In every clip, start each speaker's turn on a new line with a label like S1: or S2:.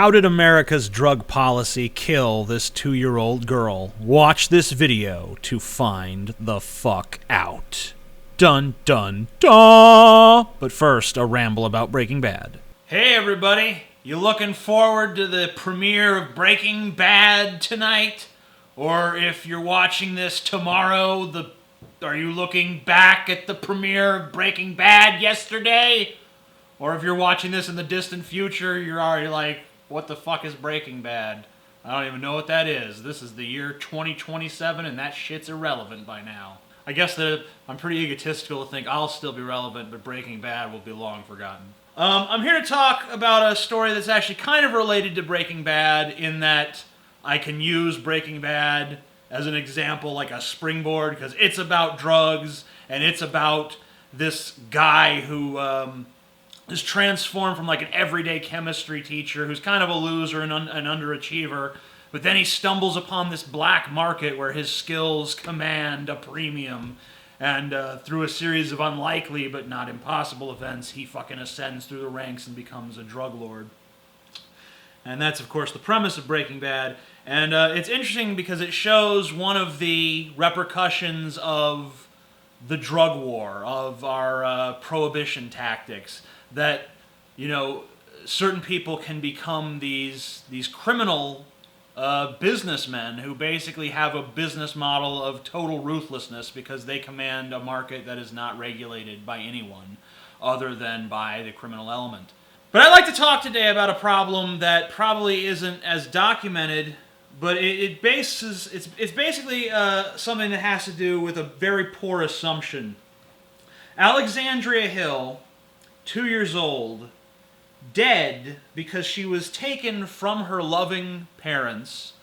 S1: How did America's drug policy kill this 2-year-old girl? Watch this video to find the fuck out. Dun dun dun! But first, a ramble about Breaking Bad. Hey everybody, you looking forward to the premiere of Breaking Bad tonight? Or if you're watching this tomorrow, are you looking back at the premiere of Breaking Bad yesterday? Or if you're watching this in the distant future, you're already like, what the fuck is Breaking Bad? I don't even know what that is. This is the year 2027 and that shit's irrelevant by now. I guess that I'm pretty egotistical to think I'll still be relevant, but Breaking Bad will be long forgotten. I'm here to talk about a story that's actually kind of related to Breaking Bad in that I can use Breaking Bad as an example, like a springboard, because it's about drugs and it's about this guy who is transformed from like an everyday chemistry teacher who's kind of a loser and an underachiever, but then he stumbles upon this black market where his skills command a premium, and through a series of unlikely but not impossible events, he fucking ascends through the ranks and becomes a drug lord. And that's, of course, the premise of Breaking Bad. And it's interesting because it shows one of the repercussions of the drug war, of our prohibition tactics, that, you know, certain people can become these criminal businessmen who basically have a business model of total ruthlessness because they command a market that is not regulated by anyone other than by the criminal element. But I'd like to talk today about a problem that probably isn't as documented, but it's basically something that has to do with a very poor assumption. Alexandria Hill, 2 years old, dead because she was taken from her loving parents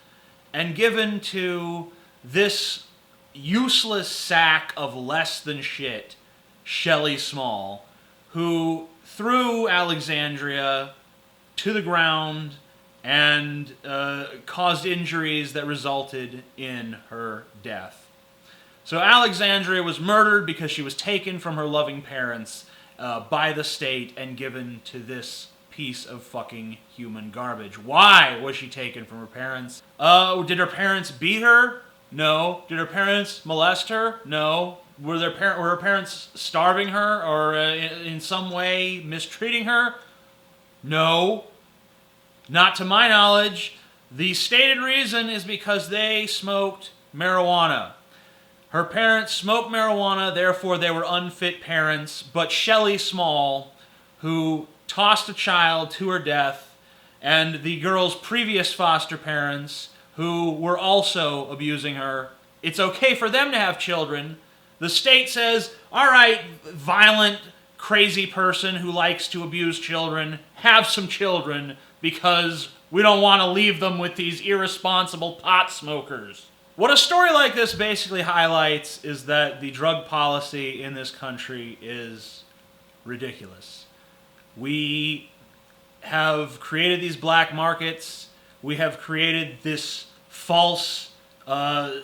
S1: and given to this useless sack of less than shit, Shelley Small, who threw Alexandria to the ground and caused injuries that resulted in her death. So Alexandria was murdered because she was taken from her loving parents by the state and given to this piece of fucking human garbage. Why was she taken from her parents? Did her parents beat her? No. Did her parents molest her? No. Were her parents starving her or in some way mistreating her? No. Not to my knowledge. The stated reason is because they smoked marijuana. Her parents smoked marijuana, therefore they were unfit parents, but Shelley Small, who tossed a child to her death, and the girl's previous foster parents, who were also abusing her, it's okay for them to have children. The state says, all right, violent, crazy person who likes to abuse children, have some children, because we don't want to leave them with these irresponsible pot smokers. What a story like this basically highlights is that the drug policy in this country is ridiculous. We have created these black markets. We have created this false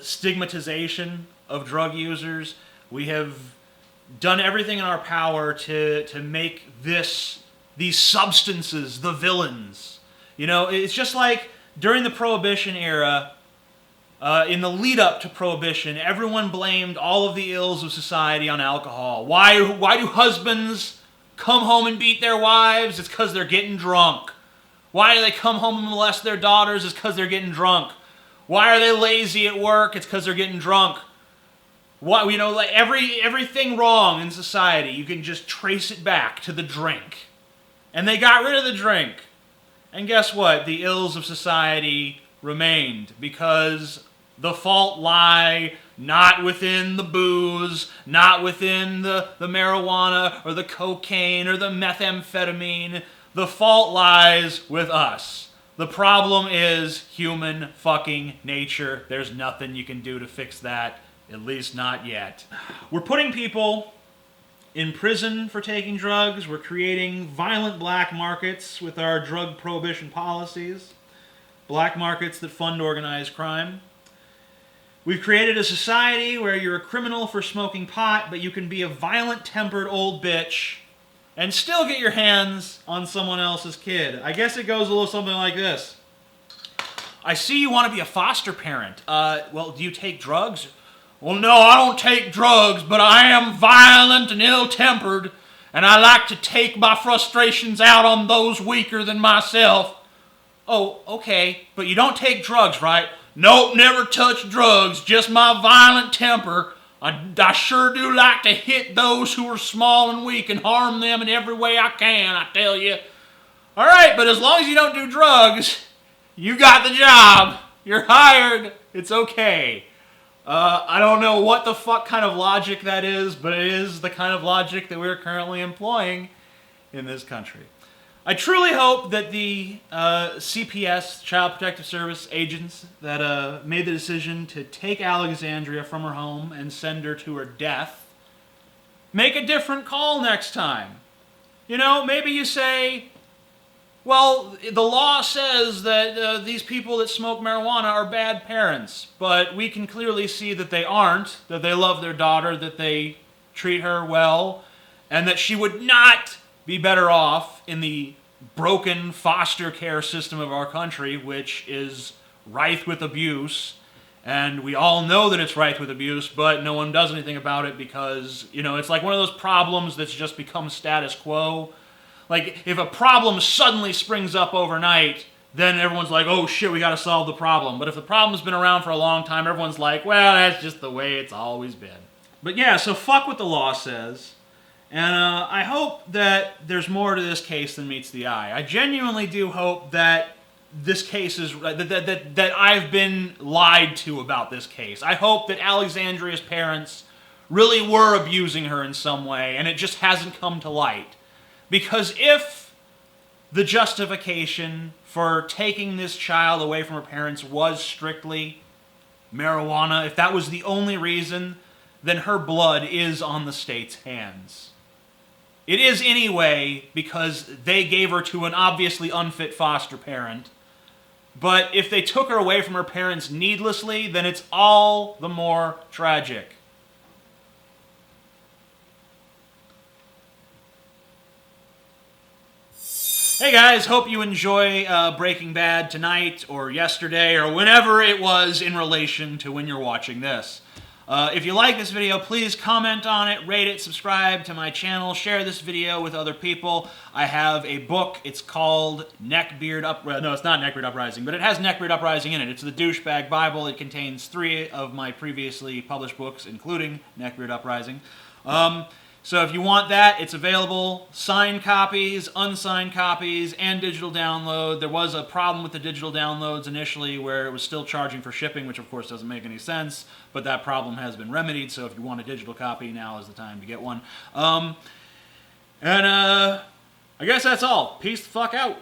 S1: stigmatization of drug users. We have done everything in our power to make these substances the villains. You know, it's just like during the Prohibition era, in the lead up to Prohibition, everyone blamed all of the ills of society on alcohol. Why do husbands come home and beat their wives? It's because they're getting drunk. Why do they come home and molest their daughters? It's because they're getting drunk. Why are they lazy at work? It's because they're getting drunk. Why, you know, like everything wrong in society, you can just trace it back to the drink. And they got rid of the drink. And guess what? The ills of society remained because the fault lie not within the booze, not within the marijuana or the cocaine or the methamphetamine. The fault lies with us. The problem is human fucking nature. There's nothing you can do to fix that, at least not yet. We're putting people in prison for taking drugs. We're creating violent black markets with our drug prohibition policies. Black markets that fund organized crime. We've created a society where you're a criminal for smoking pot, but you can be a violent-tempered old bitch and still get your hands on someone else's kid. I guess it goes a little something like this. I see you want to be a foster parent. Well, do you take drugs? Well, no, I don't take drugs, but I am violent and ill-tempered, and I like to take my frustrations out on those weaker than myself. Oh, okay, but you don't take drugs, right? Nope, never touch drugs, just my violent temper. I sure do like to hit those who are small and weak and harm them in every way I can, I tell you. All right, but as long as you don't do drugs, you got the job. You're hired. It's okay. I don't know what the fuck kind of logic that is, but it is the kind of logic that we're currently employing in this country. I truly hope that the CPS, Child Protective Service agents that made the decision to take Alexandria from her home and send her to her death make a different call next time. You know, maybe you say, well, the law says that these people that smoke marijuana are bad parents, but we can clearly see that they aren't, that they love their daughter, that they treat her well, and that she would not be better off in the broken foster care system of our country, which is rife with abuse. And we all know that it's rife with abuse, but no one does anything about it because, you know, it's like one of those problems that's just become status quo. Like, if a problem suddenly springs up overnight, then everyone's like, oh shit, we gotta solve the problem. But if the problem's been around for a long time, everyone's like, well, that's just the way it's always been. But yeah, so fuck what the law says. And I hope that there's more to this case than meets the eye. I genuinely do hope that this case is, that I've been lied to about this case. I hope that Alexandria's parents really were abusing her in some way, and it just hasn't come to light. Because if the justification for taking this child away from her parents was strictly marijuana, if that was the only reason, then her blood is on the state's hands. It is anyway because they gave her to an obviously unfit foster parent. But if they took her away from her parents needlessly, then it's all the more tragic. Hey guys, hope you enjoy Breaking Bad tonight or yesterday or whenever it was in relation to when you're watching this. If you like this video, please comment on it, rate it, subscribe to my channel, share this video with other people. I have a book. It's called Neckbeard Uprising. No, it's not Neckbeard Uprising, but it has Neckbeard Uprising in it. It's the Douchebag Bible. It contains 3 of my previously published books, including Neckbeard Uprising. So if you want that, it's available. Signed copies, unsigned copies, and digital download. There was a problem with the digital downloads initially where it was still charging for shipping, which of course doesn't make any sense, but that problem has been remedied, so if you want a digital copy, now is the time to get one. I guess that's all. Peace the fuck out.